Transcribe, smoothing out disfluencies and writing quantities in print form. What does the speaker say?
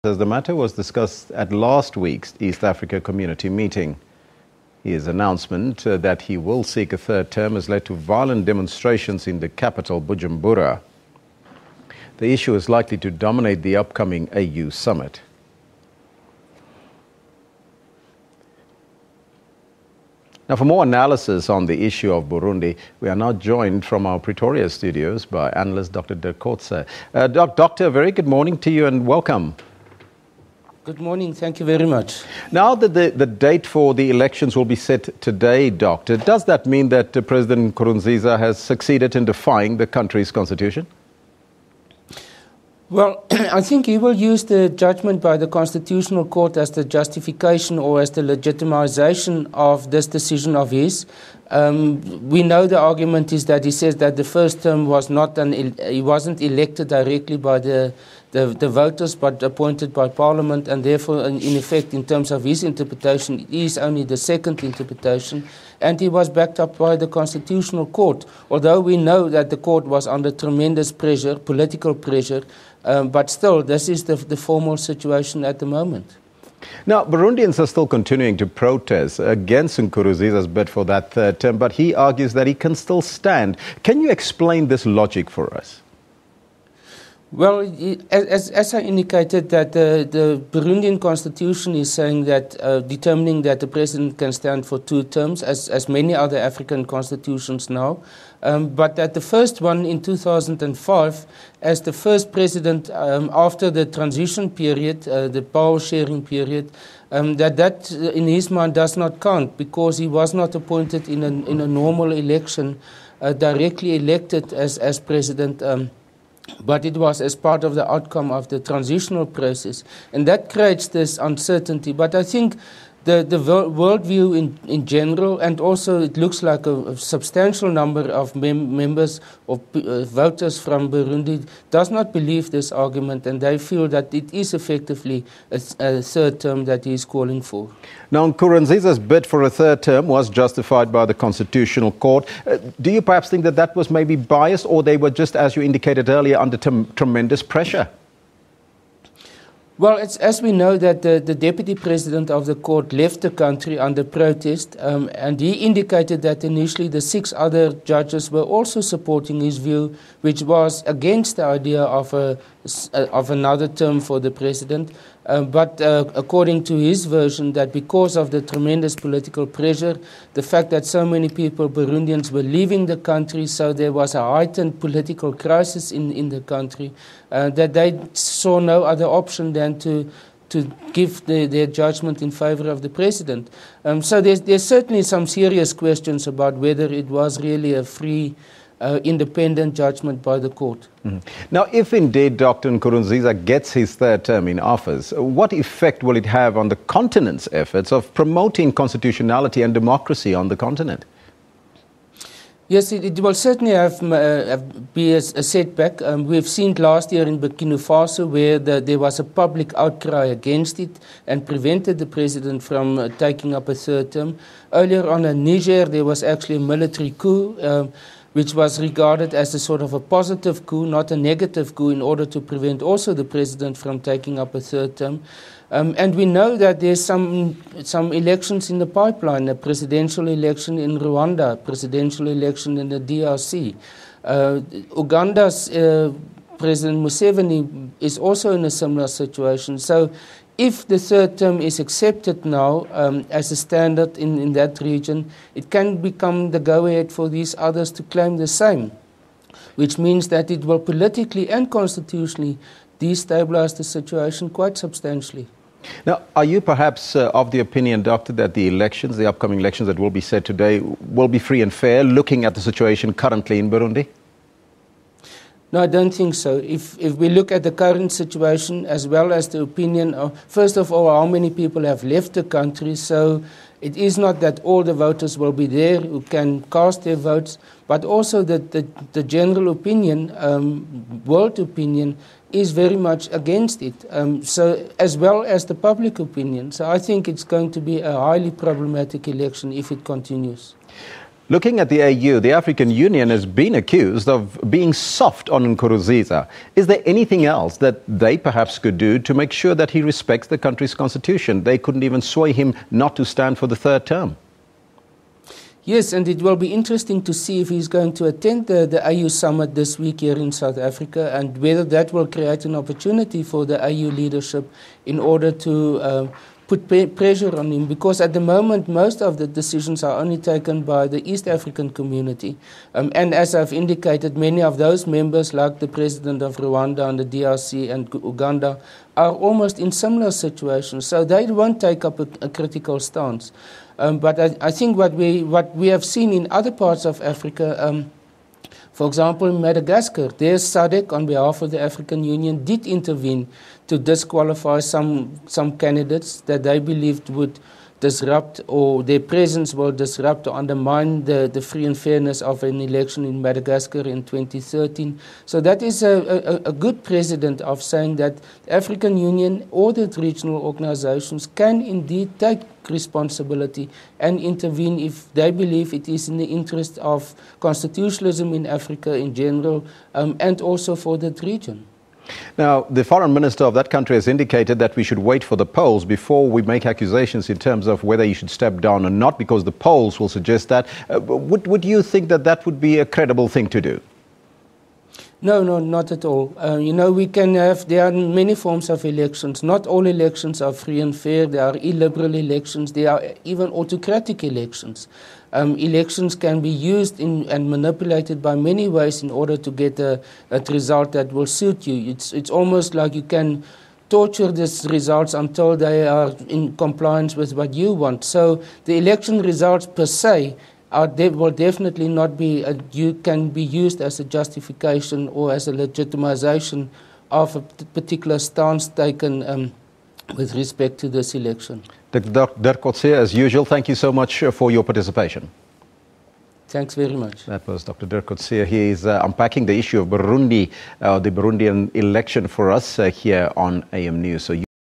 As the matter was discussed at last week's East Africa Community meeting. His announcement that he will seek a third term has led to violent demonstrations in the capital, Bujumbura. The issue is likely to dominate the upcoming AU summit. Now, for more analysis on the issue of Burundi, we are now joined from our Pretoria studios by analyst Dr. Dirk Kotze. Doctor, a very good morning to you and welcome. Good morning. Thank you very much. Now that the date for the elections will be set today, Doctor, does that mean that President Nkurunziza has succeeded in defying the country's constitution? Well, I think he will use the judgment by the Constitutional Court as the justification or as the legitimization of this decision of his. We know the argument is that he says that the first term was he wasn't elected directly by the voters but appointed by Parliament, and therefore, in effect, in terms of his interpretation, it is only the second interpretation, and he was backed up by the Constitutional Court, although we know that the court was under tremendous pressure, political pressure, but still, this is the formal situation at the moment. Now, Burundians are still continuing to protest against Nkurunziza's bid for that third term, but he argues that he can still stand. Can you explain this logic for us? Well, as I indicated, that the Burundian constitution is saying that, determining that the president can stand for 2 terms, as many other African constitutions now. But that the first one in 2005, as the first president after the transition period, the power sharing period, that in his mind does not count because he was not appointed in a normal election, directly elected as president. But it was as part of the outcome of the transitional process. And that creates this uncertainty. But I think the worldview in general, and also it looks like a substantial number of members or voters from Burundi does not believe this argument, and they feel that it is effectively a third term that he is calling for. Now, Nkurunziza's bid for a third term was justified by the Constitutional Court. Do you perhaps think that that was maybe biased, or they were just, as you indicated earlier, under tremendous pressure? Well, it's as we know that the deputy president of the court left the country under protest, and he indicated that initially the 6 other judges were also supporting his view, which was against the idea of another term for the president. But according to his version, that because of the tremendous political pressure, the fact that so many people, Burundians, were leaving the country, so there was a heightened political crisis in the country, that they saw no other option than to give their judgment in favor of the president. So there's certainly some serious questions about whether it was really a free, independent judgment by the court. Mm-hmm. Now, if indeed Dr. Nkurunziza gets his third term in office, what effect will it have on the continent's efforts of promoting constitutionality and democracy on the continent? Yes, it will certainly be a setback. We've seen last year in Burkina Faso where there was a public outcry against it and prevented the president from taking up a third term. Earlier on in Niger, there was actually a military coup, which was regarded as a sort of a positive coup, not a negative coup, in order to prevent also the president from taking up a third term. And we know that there's some elections in the pipeline, a presidential election in Rwanda, a presidential election in the DRC. Uganda's President Museveni is also in a similar situation. So if the third term is accepted now as a standard in that region, it can become the go-ahead for these others to claim the same, which means that it will politically and constitutionally destabilize the situation quite substantially. Now, are you perhaps of the opinion, Doctor, that the upcoming elections that will be set today, will be free and fair, looking at the situation currently in Burundi? No, I don't think so. If we look at the current situation as well as the opinion of, first of all, how many people have left the country, so it is not that all the voters will be there who can cast their votes, but also that the general opinion, world opinion, is very much against it, so as well as the public opinion. So I think it's going to be a highly problematic election if it continues. Looking at the AU, the African Union has been accused of being soft on Nkurunziza. Is there anything else that they perhaps could do to make sure that he respects the country's constitution? They couldn't even sway him not to stand for the third term. Yes, and it will be interesting to see if he's going to attend the AU summit this week here in South Africa, and whether that will create an opportunity for the AU leadership in order to put pressure on him, because at the moment most of the decisions are only taken by the East African community. And as I've indicated, many of those members, like the president of Rwanda and the DRC and Uganda, are almost in similar situations, so they won't take up a critical stance. But I think what we have seen in other parts of Africa, for example, in Madagascar, their SADC, on behalf of the African Union, did intervene to disqualify some candidates that they believed would disrupt, or their presence will disrupt or undermine the free and fairness of an election in Madagascar in 2013. So that is a good precedent of saying that the African Union or the regional organizations can indeed take responsibility and intervene if they believe it is in the interest of constitutionalism in Africa in general, and also for that region. Now, the foreign minister of that country has indicated that we should wait for the polls before we make accusations in terms of whether he should step down or not, because the polls will suggest that. Would you think that that would be a credible thing to do? No, not at all. There are many forms of elections. Not all elections are free and fair. There are illiberal elections. There are even autocratic elections. Elections can be used and manipulated by many ways in order to get a result that will suit you. It's almost like you can torture these results until they are in compliance with what you want. So the election results per se will definitely not be, can be used as a justification or as a legitimization of a particular stance taken with respect to this election. Dirk Kotze, as usual, thank you so much for your participation. Thanks very much. That was Dr. Dirk Kotze. He is unpacking the issue of Burundi, the Burundian election for us here on AM News. So